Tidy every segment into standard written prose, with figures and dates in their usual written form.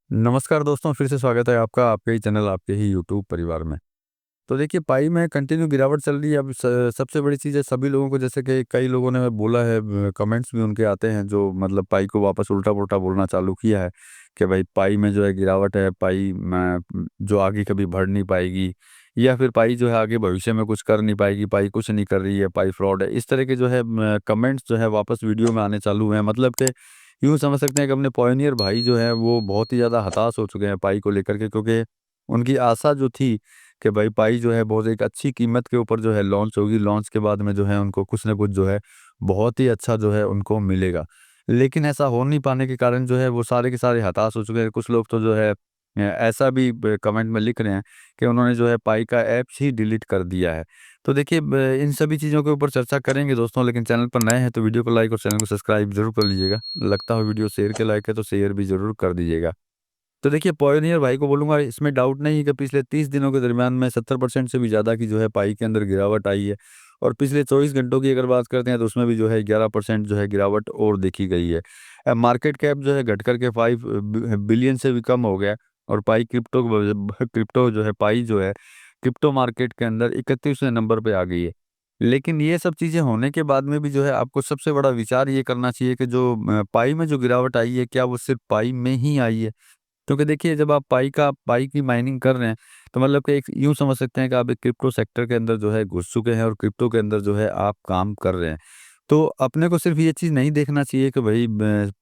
नमस्कार दोस्तों, फिर से स्वागत है आपका आपके ही चैनल, आपके ही यूट्यूब परिवार में। तो देखिए, पाई में कंटिन्यू गिरावट चल रही है। अब सबसे बड़ी चीज़ है, सभी लोगों को जैसे कि कई लोगों ने बोला है, कमेंट्स भी उनके आते हैं जो मतलब पाई को वापस उल्टा-पुल्टा बोलना चालू किया है कि भाई पाई में जो है गिरावट है, पाई में जो आगे कभी बढ़ नहीं पाएगी, या फिर पाई जो है आगे भविष्य में कुछ कर नहीं पाएगी, पाई कुछ नहीं कर रही है, पाई फ्रॉड है। इस तरह के जो है कमेंट्स जो है वापस वीडियो में आने चालू हुए हैं। मतलब कि यूँ समझ सकते हैं कि अपने पॉयनियर भाई जो हैं वो बहुत ही ज़्यादा हताश हो चुके हैं पाई को लेकर के, क्योंकि उनकी आशा जो थी कि भाई पाई जो है बहुत एक अच्छी कीमत के ऊपर जो है लॉन्च होगी, लॉन्च के बाद में जो है उनको कुछ न कुछ जो है बहुत ही अच्छा जो है उनको मिलेगा। लेकिन ऐसा हो नहीं पाने के कारण जो है वो सारे के सारे हताश हो चुके हैं। कुछ लोग तो जो है ऐसा भी ब कमेंट में लिख रहे हैं कि उन्होंने जो है पाई का ऐप्स ही डिलीट कर दिया है। तो देखिए, इन सभी चीज़ों के ऊपर चर्चा करेंगे दोस्तों, लेकिन चैनल पर नए हैं तो वीडियो को लाइक और चैनल को सब्सक्राइब ज़रूर कर लीजिएगा। लगता हो वीडियो शेयर के लायक है तो शेयर भी ज़रूर कर दीजिएगा। तो देखिए, पॉयनियर भाई को बोलूँगा, इसमें डाउट नहीं है कि पिछले 30 दिनों के दरमियान में 70% से भी ज़्यादा की जो है पाई के अंदर गिरावट आई है, और पिछले 24 घंटों की अगर बात करते हैं तो उसमें भी जो है 11% जो है गिरावट और देखी गई है। मार्केट कैप जो है घट कर के 5 बिलियन से भी कम हो गया है, और पाई क्रिप्टो जो है पाई जो है क्रिप्टो मार्केट के अंदर 31वें नंबर पे आ गई है। लेकिन ये सब चीज़ें होने के बाद में भी जो है आपको सबसे बड़ा विचार ये करना चाहिए कि जो पाई में जो गिरावट आई है, क्या वो सिर्फ़ पाई में ही आई है? क्योंकि देखिए, जब आप पाई की माइनिंग कर रहे हैं, तो मतलब कि एक यूँ समझ सकते हैं कि आप एक क्रिप्टो सेक्टर के अंदर जो है घुस चुके हैं, और क्रिप्टो के अंदर जो है आप काम कर रहे हैं। तो अपने को सिर्फ़ ये चीज़ नहीं देखना चाहिए कि भई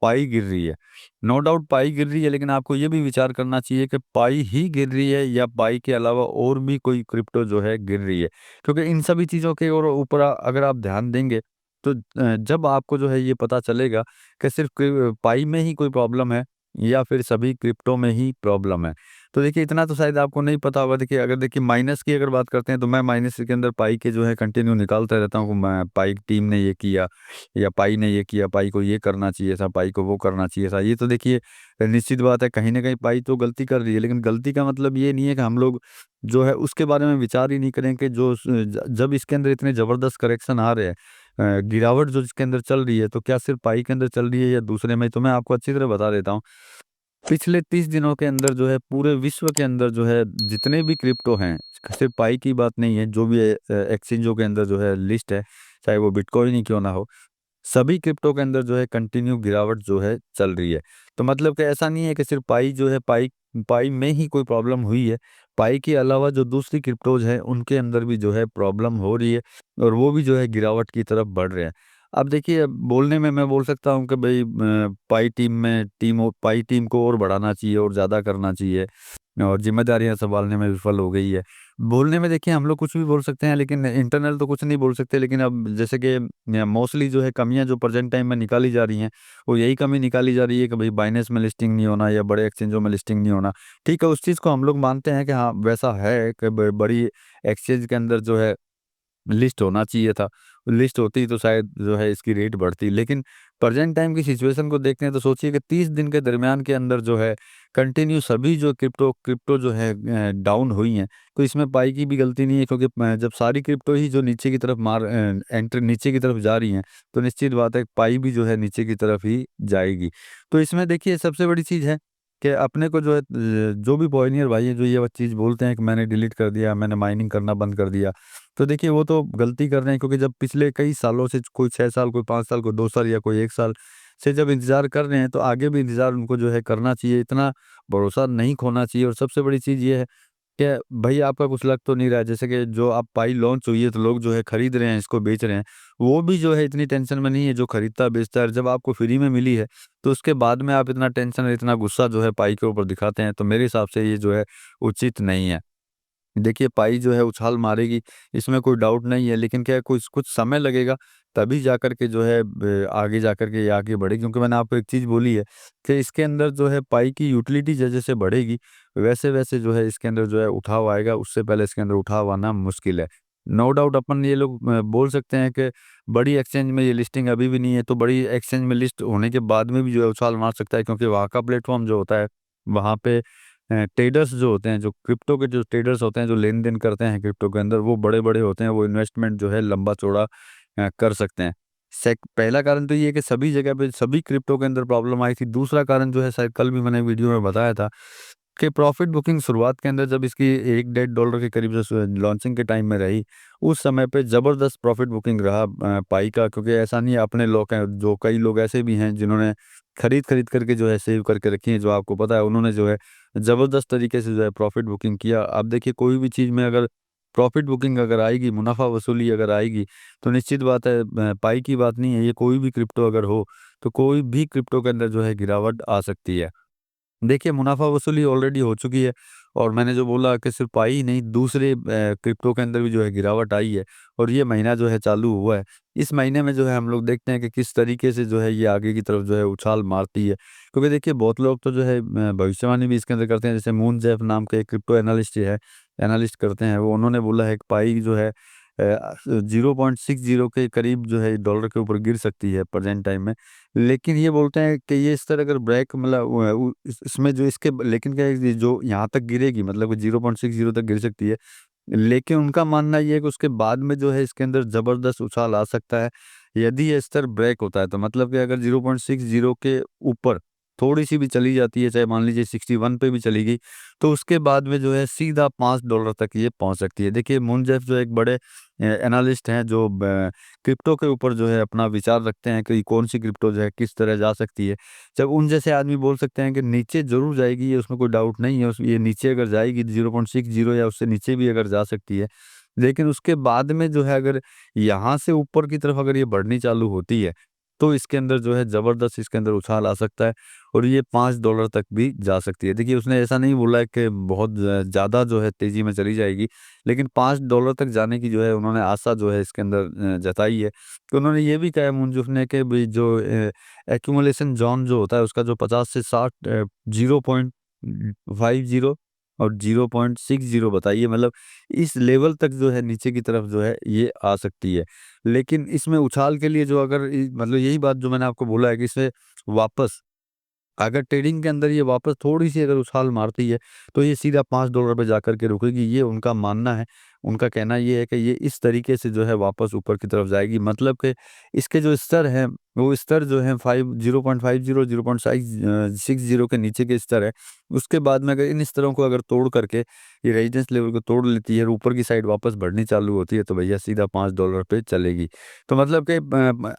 पाई गिर रही है। नो डाउट पाई गिर रही है, लेकिन आपको ये भी विचार करना चाहिए कि पाई ही गिर रही है या पाई के अलावा और भी कोई क्रिप्टो जो है गिर रही है। क्योंकि इन सभी चीज़ों के और ऊपर अगर आप ध्यान देंगे, तो जब आपको जो है ये पता चलेगा कि सिर्फ़ पाई में ही कोई प्रॉब्लम है या फिर सभी क्रिप्टो में ही प्रॉब्लम है। तो देखिए, इतना तो शायद आपको नहीं पता होगा। देखिए, अगर देखिए माइनस की अगर बात करते हैं तो मैं माइनस के अंदर पाई के जो है कंटिन्यू निकालता रहता हूँ। मैं पाई टीम ने ये किया या पाई ने ये किया, पाई को ये करना चाहिए था, पाई को वो करना चाहिए था। ये तो देखिए निश्चित बात है, कहीं न कहीं पाई तो गलती कर रही है, लेकिन गलती का मतलब ये नहीं है कि हम लोग जो है उसके बारे में विचार ही नहीं करें कि जो जब इसके अंदर इतने ज़बरदस्त करेक्शन आ रहे हैं, गिरावट जो इसके अंदर चल रही है, तो क्या सिर्फ़ पाई के अंदर चल रही है या दूसरे में? तो मैं आपको अच्छी तरह बता देता हूँ। पिछले 30 दिनों के अंदर जो है पूरे विश्व के अंदर जो है जितने भी क्रिप्टो हैं, सिर्फ पाई की बात नहीं है, जो भी एक्सचेंजों के अंदर जो है लिस्ट है, चाहे वो बिटकॉइन ही क्यों ना हो, सभी क्रिप्टो के अंदर जो है कंटिन्यू गिरावट जो है चल रही है। तो मतलब कि ऐसा नहीं है कि सिर्फ पाई जो है पाई पाई में ही कोई प्रॉब्लम हुई है। पाई के अलावा जो दूसरी क्रिप्टोज़ हैं उनके अंदर भी जो है प्रॉब्लम हो रही है, और वो भी जो है गिरावट की तरफ बढ़ रहे हैं। अब देखिए, अब बोलने में मैं बोल सकता हूँ कि भई पाई टीम को और बढ़ाना चाहिए और ज़्यादा करना चाहिए, और ज़िम्मेदारियाँ सँभालने में विफल हो गई है। बोलने में देखिए हम लोग कुछ भी बोल सकते हैं, लेकिन इंटरनल तो कुछ नहीं बोल सकते। लेकिन अब जैसे कि मोस्टली जो है कमियाँ जो प्रेज़ेंट टाइम में निकाली जा रही हैं, वो यही कमी निकाली जा रही है कि भई बाइनेंस में लिस्टिंग नहीं होना या बड़े एक्सचेंजों में लिस्टिंग नहीं होना। ठीक है, उस चीज़ को हम लोग मानते हैं कि हाँ, वैसा है कि ब बड़ी एक्सचेंज के अंदर जो है लिस्ट होना चाहिए था। लिस्ट होती तो शायद जो है इसकी रेट बढ़ती। लेकिन प्रेज़ेंट टाइम की सिचुएशन को देखते हैं तो सोचिए कि 30 दिन के दरमियान के अंदर जो है कंटिन्यू सभी जो क्रिप्टो जो है डाउन हुई हैं। तो इसमें पाई की भी गलती नहीं है, क्योंकि जब सारी क्रिप्टो ही जो नीचे की तरफ एंटर नीचे की तरफ जा रही हैं, तो निश्चित बात है पाई भी जो है नीचे की तरफ ही जाएगी। तो इसमें देखिए सबसे बड़ी चीज़ है कि अपने को जो है जो भी पॉयनियर भाई हैं जो ये चीज़ बोलते हैं कि मैंने डिलीट कर दिया, मैंने माइनिंग करना बंद कर दिया। तो देखिए, वो तो गलती कर रहे हैं, क्योंकि जब पिछले कई सालों से कोई 6 साल, कोई 5 साल, कोई 2 साल या कोई 1 साल से जब इंतज़ार कर रहे हैं, तो आगे भी इंतज़ार उनको जो है करना चाहिए। इतना भरोसा नहीं खोना चाहिए, और सबसे बड़ी चीज़ ये है कि भई आपका कुछ लग तो नहीं रहा है। जैसे कि जो आप पाई लॉन्च हुई है तो लोग जो है खरीद रहे हैं, इसको बेच रहे हैं। वो भी जो है इतनी टेंशन में नहीं है जो खरीदता बेचता है। और जब आपको फ्री में मिली है, तो उसके बाद में आप इतना टेंशन और इतना गुस्सा जो है पाई के ऊपर दिखाते हैं, तो मेरे हिसाब से ये जो है उचित नहीं है। देखिए, पाई जो है उछाल मारेगी, इसमें कोई डाउट नहीं है, लेकिन क्या है कुछ कुछ समय लगेगा, तभी जाकर के जो है आगे जाकर के ये आगे बढ़ेगी। क्योंकि मैंने आपको एक चीज़ बोली है कि इसके अंदर जो है पाई की यूटिलिटी जैसे-जैसे बढ़ेगी, वैसे-वैसे जो है इसके अंदर जो है उठाव आएगा, उससे पहले इसके अंदर उठाव आना मुश्किल है। नो डाउट अपन ये लोग बोल सकते हैं कि बड़ी एक्सचेंज में ये लिस्टिंग अभी भी नहीं है, तो बड़ी एक्सचेंज में लिस्ट होने के बाद में भी जो है उछाल मार सकता है, क्योंकि वहाँ का प्लेटफ़ॉर्म जो होता है, वहाँ पे ट्रेडर्स जो होते हैं, जो क्रिप्टो के जो ट्रेडर्स होते हैं, जो लेन-देन करते हैं क्रिप्टो के अंदर, वो बड़े-बड़े होते हैं, वो इन्वेस्टमेंट जो है लंबा-चौड़ा कर सकते हैं। पहला कारण तो ये है कि सभी जगह पे सभी क्रिप्टो के अंदर प्रॉब्लम आई थी। दूसरा कारण जो है शायद कल भी मैंने वीडियो में बताया था कि प्रॉफिट बुकिंग शुरुआत के अंदर जब इसकी 1 डेढ़ डॉलर के करीब जो लॉन्चिंग के टाइम में रही, उस समय पे ज़बरदस्त प्रॉफिट बुकिंग रहा पाई का, क्योंकि ऐसा नहीं है, अपने लोग हैं जो कई लोग ऐसे भी हैं जिन्होंने खरीद करके जो है सेव करके रखी है, जो आपको पता है उन्होंने जो है ज़बरदस्त तरीके से जो है प्रॉफिट बुकिंग किया। अब देखिए कोई भी चीज़ में अगर प्रॉफिट बुकिंग अगर आएगी, मुनाफ़ा वसूली अगर आएगी, तो निश्चित बात है पाई की बात नहीं है, ये कोई भी क्रिप्टो अगर हो, तो कोई भी क्रिप्टो के अंदर जो है गिरावट आ सकती है। देखिए, मुनाफ़ा वसूली ऑलरेडी हो चुकी है और मैंने जो बोला कि सिर्फ़ पाई ही नहीं, दूसरे क्रिप्टो के अंदर भी जो है गिरावट आई है और ये महीना जो है चालू हुआ है। इस महीने में जो है हम लोग देखते हैं कि किस तरीके से जो है ये आगे की तरफ जो है उछाल मारती है। क्योंकि देखिए बहुत लोग तो जो है भविष्यवाणी भी इसके अंदर करते हैं, जैसे मून जेफ नाम के एक क्रिप्टो एनालिस्ट करते हैं, वो उन्होंने बोला है कि पाई जो है 0.60 के करीब जो है डॉलर के ऊपर गिर सकती है प्रेज़ेंट टाइम में। लेकिन ये बोलते हैं कि ये इस तरह अगर ब्रेक मतलब इसमें जो इसके लेकिन क्या है कि जो यहाँ तक गिरेगी, मतलब कि 0.60 तक गिर सकती है। लेकिन उनका मानना ये है कि उसके बाद में जो है इसके अंदर ज़बरदस्त उछाल आ सकता है। यदि ये स्तर ब्रेक होता है तो मतलब कि अगर 0.60 के ऊपर थोड़ी-सी भी चली जाती है, चाहे मान लीजिए 61 पे भी चली गई, तो उसके बाद में जो है सीधा $5 तक ये पहुँच सकती है। देखिए मुनजेफ जो एक बड़े एनालिस्ट हैं जो ब क्रिप्टो के ऊपर जो है अपना विचार रखते हैं कि कौन-सी क्रिप्टो जो है किस तरह जा सकती है। जब उन जैसे आदमी बोल सकते हैं कि नीचे ज़रूर जाएगी, ये उसमें कोई डाउट नहीं है, उस ये नीचे अगर जाएगी 0.60 या उससे नीचे भी अगर जा सकती है। लेकिन उसके बाद में जो है अगर यहाँ से ऊपर की तरफ अगर ये बढ़नी चालू होती है, तो इसके अंदर जो है ज़बरदस्त इसके अंदर उछाल आ सकता है और ये $5 तक भी जा सकती है। देखिए उसने ऐसा नहीं बोला है कि बहुत ज़्यादा जो है तेज़ी में चली जाएगी, लेकिन $5 तक जाने की जो है उन्होंने आशा जो है इसके अंदर जताई है। तो उन्होंने ये भी कहा है मुनजुफ ने कि भई जो एक्यूमुलेशन ज़ोन जो होता है उसका जो 50 से 60 0.50 और 0.60 बताइए, मतलब इस लेवल तक जो है नीचे की तरफ जो है ये आ सकती है। लेकिन इसमें उछाल के लिए जो अगर मतलब यही बात जो मैंने आपको बोला है कि इसमें वापस अगर ट्रेडिंग के अंदर ये वापस थोड़ी-सी अगर उछाल मारती है, तो ये सीधा $5 पे जाकर के रुकेगी, ये उनका मानना है। उनका कहना ये है कि ये इस तरीके से जो है वापस ऊपर की तरफ जाएगी। मतलब कि इसके जो स्तर हैं, वो स्तर जो हैं 5 0.50 0.60 के नीचे के स्तर है। उसके बाद में अगर इन स्तरों को अगर तोड़ करके ये रेजिस्टेंस लेवल को तोड़ लेती है और ऊपर की साइड वापस बढ़नी चालू होती है, तो भैया सीधा $5 पे चलेगी। तो मतलब कि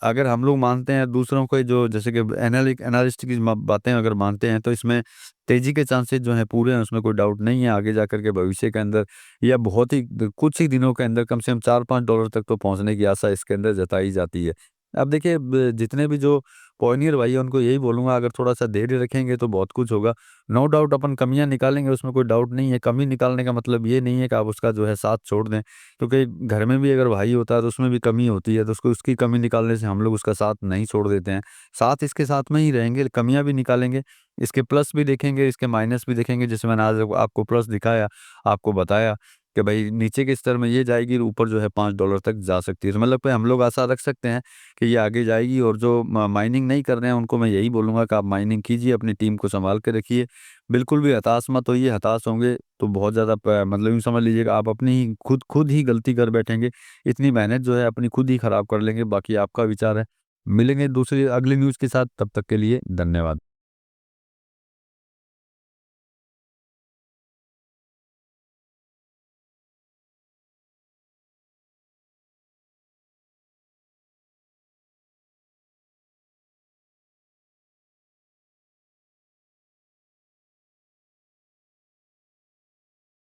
अगर हम लोग मानते हैं दूसरों को जो जैसे कि एनालिस्ट की बातें अगर मानते हैं, तो इसमें तेजी के चांसेस जो हैं पूरे हैं, उसमें कोई डाउट नहीं है। आगे जाकर के भविष्य के अंदर या बहुत ही कुछ ही दिनों के अंदर कम से कम $4-5 तक तो पहुंचने की आशा इसके अंदर जताई जाती है। अब देखिए जितने भी जो पॉइनियर भाई है उनको यही बोलूंगा, अगर थोड़ा सा धैर्य रखेंगे तो बहुत कुछ होगा। नो डाउट अपन कमियां निकालेंगे, उसमें कोई डाउट नहीं है। कमी निकालने का मतलब ये नहीं है कि आप उसका जो है साथ छोड़ दें, क्योंकि घर में भी अगर भाई होता है तो उसमें भी कमी होती है, तो उसको उसकी कमी निकालने से हम लोग उसका साथ नहीं छोड़ देते हैं। साथ इसके साथ में ही रहेंगे, कमियाँ भी निकालेंगे, इसके प्लस भी देखेंगे, इसके माइनस भी देखेंगे। जैसे मैंने आज आपको प्लस दिखाया, आपको बताया कि भाई नीचे के स्तर में ये जाएगी, ऊपर जो है $5 तक जा सकती है। तो मतलब कि हम लोग आशा रख सकते हैं कि ये आगे जाएगी। और जो माइनिंग नहीं कर रहे हैं उनको मैं यही बोलूँगा कि आप माइनिंग कीजिए, अपनी टीम को सँभाल के रखिए। बिल्कुल भी हताश मत होइए, हताश होंगे तो बहुत ज़्यादा प मतलब यूँ समझ लीजिएगा आप अपनी ही खुद ही गलती कर बैठेंगे। इतनी मेहनत जो है अपनी खुद ही खराब कर लेंगे, बाकी आपका विचार है। मिलेंगे दूसरी अगली न्यूज़ के साथ, तब तक के लिए धन्यवाद।